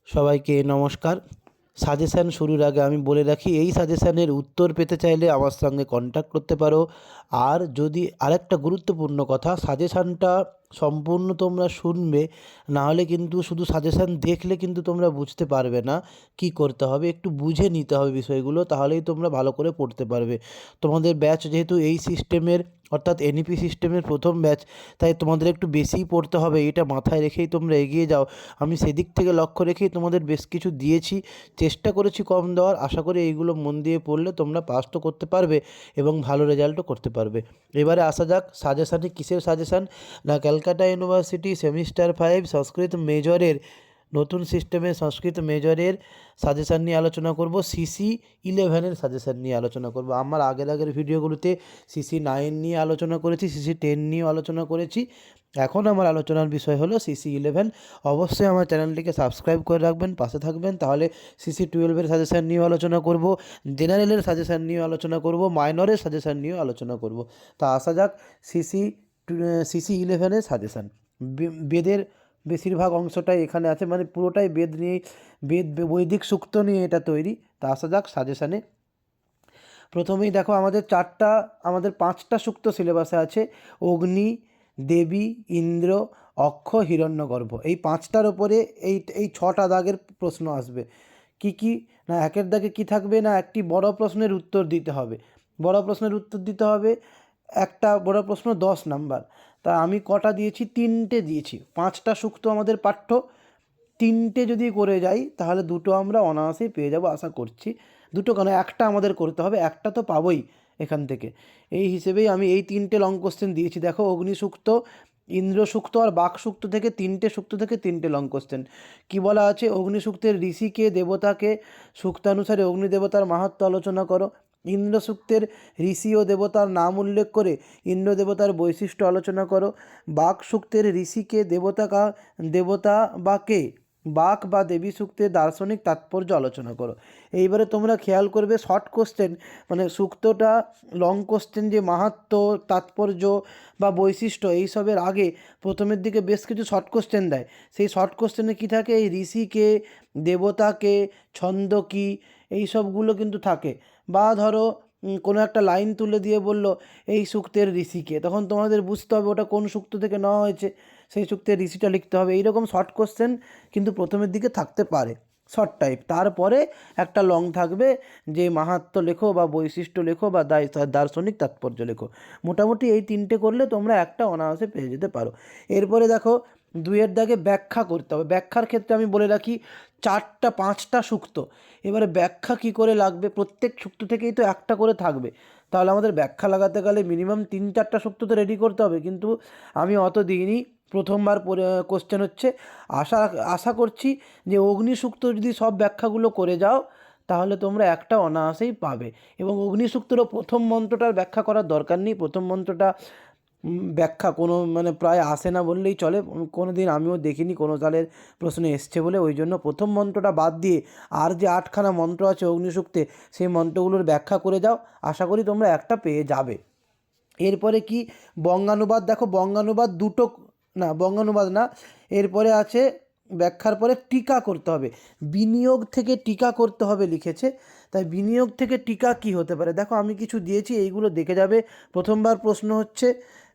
সবাইকে নমস্কার। সাজেশান শুরুর আগে আমি বলে রাখি, এই সাজেশানের উত্তর পেতে চাইলে আমার সঙ্গে কন্ট্যাক্ট করতে পারো। আর যদি আরেকটা গুরুত্বপূর্ণ কথা, সাজেশানটা সম্পূর্ণ তোমরা শুনবে, না হলে কিন্তু শুধু সাজেশান দেখলে কিন্তু তোমরা বুঝতে পারবে না কি করতে হবে। একটু বুঝে নিতে হবে বিষয়গুলো, তাহলেই তোমরা ভালো করে পড়তে পারবে। তোমাদের ব্যাচ যেহেতু এই সিস্টেমের অর্থাৎ এনইপি সিস্টেমের প্রথম ব্যাচ, তাই তোমাদের একটু বেশিই পড়তে হবে। এটা মাথায় রেখেই তোমরা এগিয়ে যাও। আমি সেদিক থেকে লক্ষ্য রেখেই তোমাদের বেশ কিছু দিয়েছি, চেষ্টা করেছি কম দেওয়ার। আশা করি এইগুলো মন দিয়ে পড়লে তোমরা পাস তো করতে পারবে এবং ভালো রেজাল্টও করতে পারবে। এবারে আসা যাক সাজেশানে। কিসের সাজেশান না, ক্যালকাটা ইউনিভার্সিটি সেমিস্টার 5 সংস্কৃত মেজরের নতুন সিস্টেমে সংস্কৃত মেজরের সাজেশান নিয়ে আলোচনা করব। সিসি 11-এর সাজেশান নিয়ে আলোচনা করব। আমার আগের ভিডিওগুলোতে সিসি 9 নিয়ে আলোচনা করেছি, সিসি 10 নিয়েও আলোচনা করেছি। এখন আমার আলোচনার বিষয় হলো সিসি 11। অবশ্যই আমার চ্যানেলটিকে সাবস্ক্রাইব করে রাখবেন, পাশে থাকবেন, তাহলে সিসি 12-এর সাজেশান নিয়েও আলোচনা করব, জেনারেলের সাজেশান নিয়েও আলোচনা করব, মাইনরের সাজেশান নিয়েও আলোচনা করব। তা আসা যাক সিসি সিসি 11-এর সাজেশান। বেদের বেশিরভাগ অংশটাই এখানে আছে, মানে পুরোটাই বেদ নিয়ে, বৈদিক সূক্ত নিয়ে এটা তৈরি। তা আসা যাক সাজেশানে। প্রথমেই দেখো আমাদের 5টা সূক্ত সিলেবাসে আছে। অগ্নি, দেবী, ইন্দ্র, অক্ষ, হিরণ্যগর্ভ। এই 5টার ওপরে এই 6টা দাগের প্রশ্ন আসবে। কি না, একের দাগে কি থাকবে না, একটি বড় প্রশ্নের উত্তর দিতে হবে। বড় প্রশ্নের উত্তর দিতে হবে, একটা বড় প্রশ্ন 10 নাম্বার। তা আমি কটা দিয়েছি? 3টে দিয়েছি। 5টা সূক্ত আমাদের পাঠ্য, 3টে যদি করে যাই তাহলে 2টো আমরা অনায়াসেই পেয়ে যাব আশা করছি। 2টো কেন, একটা আমাদের করতে হবে, একটা তো পাবোই এখান থেকে। এই হিসেবেই আমি এই 3টে লং কোশ্চেন দিয়েছি। দেখো, অগ্নিসূক্ত, ইন্দ্রসূক্ত আর বাকসূক্ত থেকে 3টে সূক্ত থেকে 3টে লং কোশ্চেন। কী বলা আছে? অগ্নিসূক্তের ঋষিকে, দেবতাকে, সূক্তানুসারে অগ্নিদেবতার মাহাত্ম্য আলোচনা করো। ইন্দ্রসূক্তের ঋষি ও দেবতার নাম উল্লেখ করে ইন্দ্র দেবতার বৈশিষ্ট্য আলোচনা করো। বাকসূক্তের ঋষিকে, দেবতা বা কে, বাক বা দেবী সূক্তের দার্শনিক তাৎপর্য আলোচনা করো। এইবারে তোমরা খেয়াল করবে, শর্ট কোশ্চেন মানে সূক্তটা লং কোশ্চেন যে মাহাত্ম্য, তাৎপর্য বা বৈশিষ্ট্য এইসবের আগে প্রথমের দিকে বেশ কিছু শর্ট কোশ্চেন দেয়। সেই শর্ট কোশ্চেনে কী থাকে? এই ঋষিকে, দেবতাকে, ছন্দ কী, এই সবগুলো কিন্তু থাকে। বা ধরো কোনো একটা লাইন তুলে দিয়ে বলল এই সূক্তের ঋষিকে, তখন তোমাদের বুঝতে হবে ওটা কোন সূক্ত থেকে নেওয়া হয়েছে, সেই সূক্তের ঋষিটা লিখতে হবে। এইরকম শর্ট কোশ্চেন কিন্তু প্রথমের দিকে থাকতে পারে, শর্ট টাইপ। তারপরে একটা লং থাকবে, যে মাহাত্ম্য লেখো বা বৈশিষ্ট্য লেখো বা দার্শনিক তাৎপর্য লেখো। মোটামুটি এই 3টে করলে তোমরা একটা অনায়াসে পেয়ে যেতে পারো। এরপরে দেখো, 2-এর দাগে ব্যাখ্যা করতে হবে। ব্যাখ্যার ক্ষেত্রে আমি বলে রাখি 5টা সূক্ত। এবারে ব্যাখ্যা কি করে লাগবে? প্রত্যেক সূক্ত থেকেই তো একটা করে থাকবে, তাহলে আমাদের ব্যাখ্যা লাগাতে গেলে মিনিমাম 3-4টা সূক্ত তো রেডি করতে হবে। কিন্তু আমি অত দিইনি, প্রথমবার কোশ্চেন হচ্ছে। আশা আশা করছি যে অগ্নিসূক্ত যদি সব ব্যাখ্যাগুলো করে যাও তাহলে তোমরা একটা অনায়াসেই পাবে। এবং অগ্নিসূক্তেরও প্রথম মন্ত্রটার ব্যাখ্যা করার দরকার নেই। প্রথম মন্ত্রটা ব্যাখ্যা কোনো মানে প্রায় আসে না বললেই চলে। কোনো দিন আমিও দেখিনি কোনো সালের প্রশ্নে এসছে বলে, ওই জন্য প্রথম মন্ত্রটা বাদ দিয়ে আর যে 8খানা মন্ত্র আছে অগ্নিসূক্তে, সেই মন্ত্রগুলোর ব্যাখ্যা করে যাও, আশা করি তোমরা একটা পেয়ে যাবে। এরপরে কি? বঙ্গানুবাদ। দেখো, বঙ্গানুবাদ দুটো, না বঙ্গানুবাদ না, এরপরে আছে ব্যাখ্যার পরে টিকা করতে হবে। বিনিয়োগ থেকে টিকা করতে হবে লিখেছে, তাই বিনিয়োগ থেকে টিকা কি হতে পারে? দেখো, আমি কিছু দিয়েছি, এইগুলো দেখে যাবে। প্রথমবার প্রশ্ন হচ্ছে,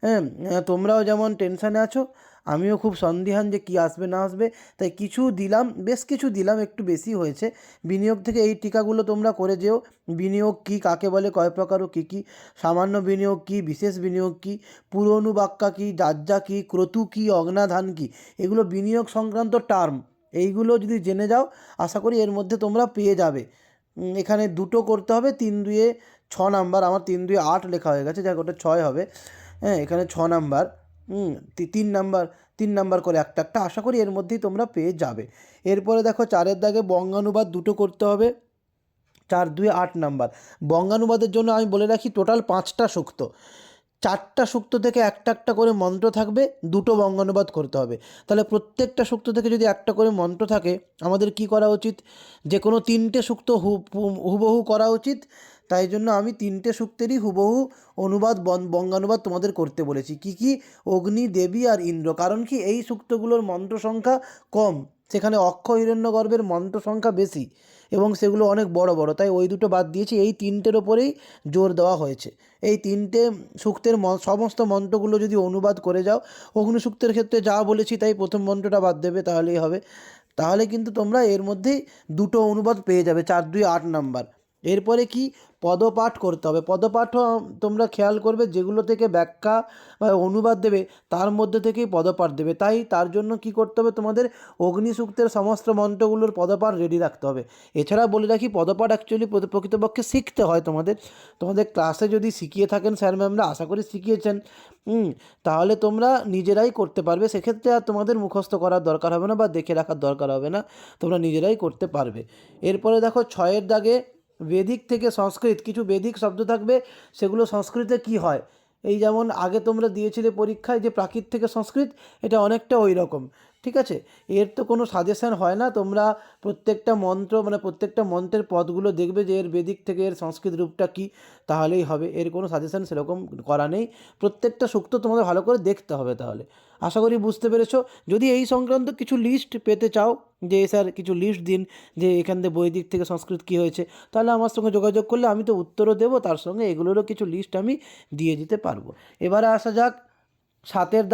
হ্যাঁ, তোমরাও যেমন টেনশানে আছো, আমিও খুব সন্দিহান যে কী আসবে না আসবে, তাই কিছু দিলাম, বেশ কিছু দিলাম, একটু বেশি হয়েছে। বিনিয়োগ থেকে এই টিকাগুলো তোমরা করে যেও। বিনিয়োগ কী, কাকে বলে, কয় প্রকার ও কী কী, সামান্য বিনিয়োগ কী, বিশেষ বিনিয়োগ কী, পুরনুবাক্যা কী, যাজ্ঞা কী, ক্রতু কী, অগ্নাধান কী, এগুলো বিনিয়োগ সংক্রান্ত টার্ম। এইগুলো যদি জেনে যাও আশা করি এর মধ্যে তোমরা পেয়ে যাবে। এখানে 2টো করতে হবে, 3-2-এ 6 নাম্বার। আমার 3-2-এ 8 লেখা হয়ে গেছে, যাক ওটা 6 হবে। হ্যাঁ, এখানে 6 নাম্বার, 3 নাম্বার করে একটা একটা, আশা করি এর মধ্যেই তোমরা পেয়ে যাবে। এরপরে দেখো, 4-এর দাগে বঙ্গানুবাদ 2টো করতে হবে, 4-2-এ 8 নাম্বার। বঙ্গানুবাদের জন্য আমি বলে রাখি টোটাল 5টা সূক্ত। 4টা সূক্ত থেকে একটা একটা করে মন্ত্র থাকবে, 2টো বঙ্গানুবাদ করতে হবে। তাহলে প্রত্যেকটা সূক্ত থেকে যদি একটা করে মন্ত্র থাকে, আমাদের কি করা উচিত? যে কোনো 3টে সূক্ত হুবহু করা উচিত। তাই জন্য আমি 3টে সূক্তেরই হুবহু অনুবাদ, বঙ্গানুবাদ তোমাদের করতে বলেছি। কি? অগ্নি, দেবী আর ইন্দ্র। কারণ কি? এই সূক্তগুলোর মন্ত্র সংখ্যা কম, সেখানে অক্ষ হিরণ্যগর্ভের মন্ত্র সংখ্যা বেশি এবং সেগুলো অনেক বড় বড়, তাই ওই দুটো বাদ দিয়েছি। এই তিনটের ওপরেই জোর দেওয়া হয়েছে। এই তিনটে সূক্তের সমস্ত মন্ত্রগুলো যদি অনুবাদ করে যাও, অগ্নিসূক্তের ক্ষেত্রে যা বলেছি তাই প্রথম মন্ত্রটা বাদ দেবে, তাহলেই হবে। তাহলে কিন্তু তোমরা এর মধ্যেই দুটো অনুবাদ পেয়ে যাবে, 4 2 8 নাম্বার। এরপরে কি, পদপাঠ করতে হবে। পদপাঠও তোমরা খেয়াল করবে, যেগুলো থেকে ব্যাখ্যা বা অনুবাদ দেবে তার মধ্যে থেকেই পদপাঠ দেবে। তাই তার জন্য কি করতে হবে, তোমাদের অগ্নিসূক্তের সমস্ত মন্ত্রগুলোর পদপাঠ রেডি রাখতে হবে। এছাড়া বলে রাখি, পদপাঠ অ্যাকচুয়ালি প্রকৃতপক্ষে শিখতে হয় তোমাদের ক্লাসে যদি শিখিয়ে থাকেন স্যার ম্যামরা, আশা করি শিখিয়েছেন, তাহলে তোমরা নিজেরাই করতে পারবে। সেক্ষেত্রে আর তোমাদের মুখস্থ করার দরকার হবে না বা দেখে রাখার দরকার হবে না, তোমরা নিজেরাই করতে পারবে। এরপরে দেখো 6 দাগে বেদিক থেকে সংস্কৃত, কিছু বেদিক শব্দ থাকবে, সেগুলো সংস্কৃতে কি হয়। এই যেমন আগে তোমরা দিয়েছিলে পরীক্ষায় যে প্রাকৃত থেকে সংস্কৃত, এটা অনেকটা ওই রকম, ঠিক আছে। এর তো কোনো সাজেশান হয় না, তোমরা প্রত্যেকটা মন্ত্র মানে প্রত্যেকটা মন্ত্রের পদগুলো দেখবে যে এর বেদিক থেকে এর সংস্কৃত রূপটা কী, তাহলেই হবে। এর কোনো সাজেশান সেরকম করা নেই, প্রত্যেকটা সূক্ত তোমাদের ভালো করে দেখতে হবে। তাহলে আশা করি বুঝতে পেরেছো। যদি এই সংক্রান্ত কিছু লিস্ট পেতে চাও, যে স্যার কিছু লিস্ট দিন যে এখান থেকে বৈদিক থেকে সংস্কৃত কী হয়েছে, তাহলে আমার সঙ্গে যোগাযোগ করলে আমি তো উত্তরও দেবো, তার সঙ্গে এগুলোরও কিছু লিস্ট আমি দিয়ে দিতে পারবো। এবারে আসা যাক 7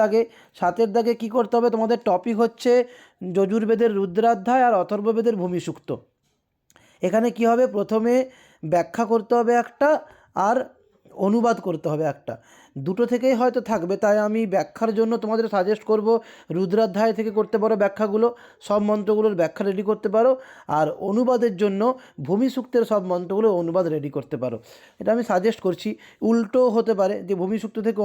দাগে কী করতে হবে, তোমাদের টপিক হচ্ছে যজুর্বেদের রুদ্রাধ্যায় আর অথর্ববেদের ভূমিসূক্ত। এখানে কি হবে, প্রথমে ব্যাখ্যা করতে হবে একটা, আর অনুবাদ করতে হবে একটা, দুটো থেকেই হয়তো থাকবে। তাই আমি ব্যাখ্যার জন্য তোমাদের সাজেস্ট করব রুদ্রাধ্যায় থেকে করতে পারো ব্যাখ্যাগুলো, সব মন্ত্রগুলোর ব্যাখ্যা রেডি করতে পারো। আর অনুবাদের জন্য ভূমিসূক্তের সব মন্ত্রগুলো অনুবাদ রেডি করতে পারো, এটা আমি সাজেস্ট করছি। উল্টো হতে পারে যে ভূমিসূক্ত থেকে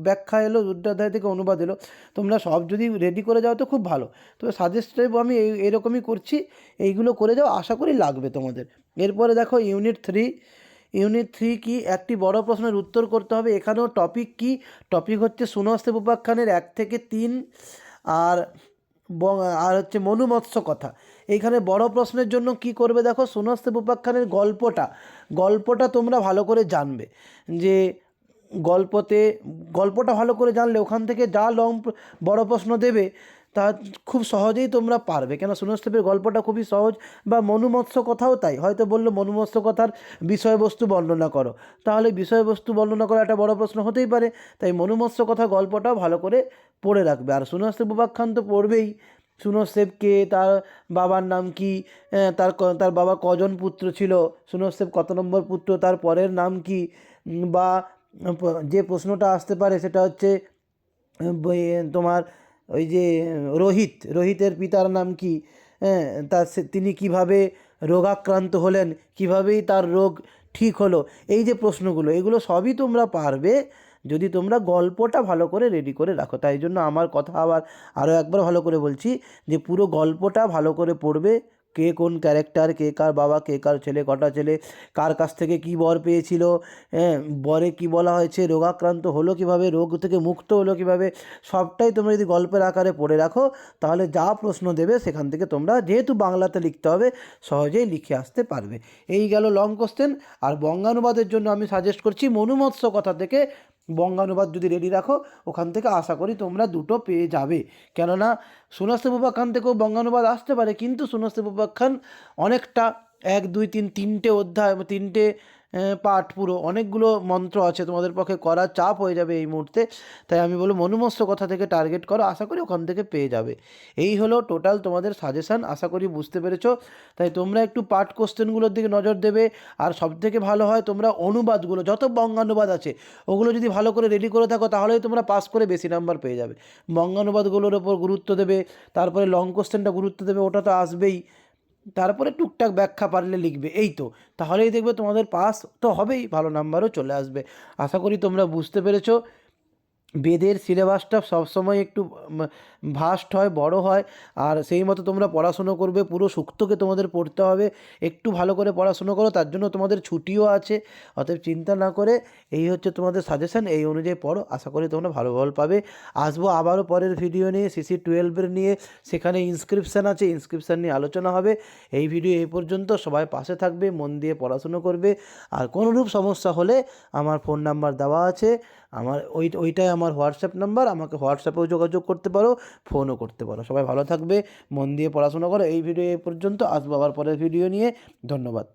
ব্যাখ্যা এলো, রুদ্রাধ্যায় থেকে অনুবাদ এলো, তোমরা সব যদি রেডি করে যাও তো খুব ভালো। তবে সাজেস্ট আমি এরকমই করছি, এইগুলো করে যাও, আশা করি লাগবে তোমাদের। এরপরে দেখো ইউনিট 3 কি, একটি বড় প্রশ্নের উত্তর করতে হবে। এখানেও টপিক কি, টপিক হচ্ছে শূন্যস্থান উপাখ্যানের 1 থেকে 3 আর হচ্ছে মনু মৎস্য কথা। এইখানে বড় প্রশ্নের জন্য কি করবে, দেখো শূন্যস্থান উপাখ্যানের গল্পটা তোমরা ভালো করে জানবে, যে গল্পটা ভালো করে জানলে ওখান থেকে যা বড় প্রশ্ন দেবে তা খুব সহজেই তোমরা পারবে, কেন শূন্যস্থানের গল্পটা খুবই সহজ। বা মনুমৎস্য কথাও তাই, হয়তো বললো মনুমৎস্য কথার বিষয়বস্তু বর্ণনা করো, তাহলে বিষয়বস্তু বর্ণনা করা একটা বড় প্রশ্ন হতেই পারে। তাই মনুমৎস্য কথা গল্পটাও ভালো করে পড়ে রাখবে। আর শূন্যস্থান উপাখ্যান তো পড়বেই, শূন্যস্থানকে তার বাবার নাম কি, তার বাবা কজন পুত্র ছিল, শূন্যস্থান কত নম্বর পুত্র, তার পরের নাম কি, বা যে প্রশ্নটা আসতে পারে সেটা হচ্ছে তোমার ওই যে রোহিতের পিতার নাম কি, হ্যাঁ, তিনি কিভাবে রোগাক্রান্ত হলেন, কিভাবেই তার রোগ ঠিক হলো, এই যে প্রশ্নগুলো, এগুলো সবই তোমরা পারবে যদি তোমরা গল্পটা ভালো করে রেডি করে রাখো। তাই জন্য আমার কথা আরও একবার ভালো করে বলছি, যে পুরো গল্পটা ভালো করে পড়বে, কে কোন ক্যারেক্টার, কে কার বাবা, কে কার ছেলে, কটা ছেলে, কার কাছ থেকে কী বর পেয়েছিল, বরে কি বলা হয়েছে, রোগাক্রান্ত হলো কীভাবে, রোগ থেকে মুক্ত হলো কীভাবে, সবটাই তোমরা যদি গল্পের আকারে পড়ে রাখো, তাহলে যা প্রশ্ন দেবে সেখান থেকে তোমরা, যেহেতু বাংলাতে লিখতে হবে, সহজেই লিখে আসতে পারবে। এই গেল লং কোশ্চেন। আর বঙ্গানুবাদের জন্য আমি সাজেস্ট করছি মনুমৎস্য কথা থেকে বঙ্গানুবাদ যদি রেডি রাখো, ওখান থেকে আশা করি তোমরা দুটো পেয়ে যাবে। কেননা শূন্যস্থান উপাখ্যান থেকেও বঙ্গানুবাদ আসতে পারে, কিন্তু শূন্যস্থান উপাখ্যান অনেকটা 1 2 3 3টে অধ্যায়, 3টে পাঠ, পুরো অনেকগুলো মন্ত্র আছে, তোমাদের পক্ষে করা চাপ হয়ে যাবে এই মুহূর্তে। তাই আমি বলবো মনুমৎস্য কথা থেকে টার্গেট করো, আশা করি ওখান থেকে পেয়ে যাবে। এই হলো টোটাল তোমাদের সাজেশান, আশা করি বুঝতে পেরেছো। তাই তোমরা একটু পাঠ কোশ্চেনগুলোর দিকে নজর দেবে। আর সবথেকে ভালো হয় তোমরা অনুবাদগুলো, যত বঙ্গানুবাদ আছে ওগুলো যদি ভালো করে রেডি করে থাকো, তাহলেই তোমরা পাস করে বেশি নাম্বার পেয়ে যাবে। বঙ্গানুবাদগুলোর ওপর গুরুত্ব দেবে, তারপরে লং কোশ্চেনটা গুরুত্ব দেবে, ওটা তো আসবেই, তারপরে টুকটাক ব্যাখ্যা পারলে লিখবে, এই তো, তাহলেই দেখবে তোমাদের পাস তো হবেই, ভালো নাম্বারও চলে আসবে। আশা করি তোমরা বুঝতে পেরেছো। বেদের সিলেবাসটা সবসময় একটু ভাস্ট হয়, বড় হয়, আর সেই মতো তোমরা পড়াশুনো করবে। পুরো সুক্তকে তোমাদের পড়তে হবে, একটু ভালো করে পড়াশুনো করো, তার জন্য তোমাদের ছুটিও আছে, অতএব চিন্তা না করে এই হচ্ছে তোমাদের সাজেশান, এই অনুযায়ী পড়ো, আশা করি তোমরা ভালো ফল পাবে। আসবো আবারও পরের ভিডিও নিয়ে CC12 নিয়ে, সেখানে ইনস্ক্রিপশান আছে, ইনস্ক্রিপশান নিয়ে আলোচনা হবে। এই ভিডিও এই পর্যন্ত, সবাই পাশে থাকবে, মন দিয়ে পড়াশুনো করবে। আর কোনোরূপ সমস্যা হলে আমার ফোন নাম্বার দেওয়া আছে, আমার ওইটাই আমার হোয়াটসঅ্যাপ নাম্বার, আমাকে হোয়াটসঅ্যাপেও যোগাযোগ করতে পারো, ফোনও করতে পারো। সবাই ভালো থাকবে, মন দিয়ে পড়াশোনা করো। এই ভিডিও এ পর্যন্ত, আসবো আবার পরের ভিডিও নিয়ে। ধন্যবাদ।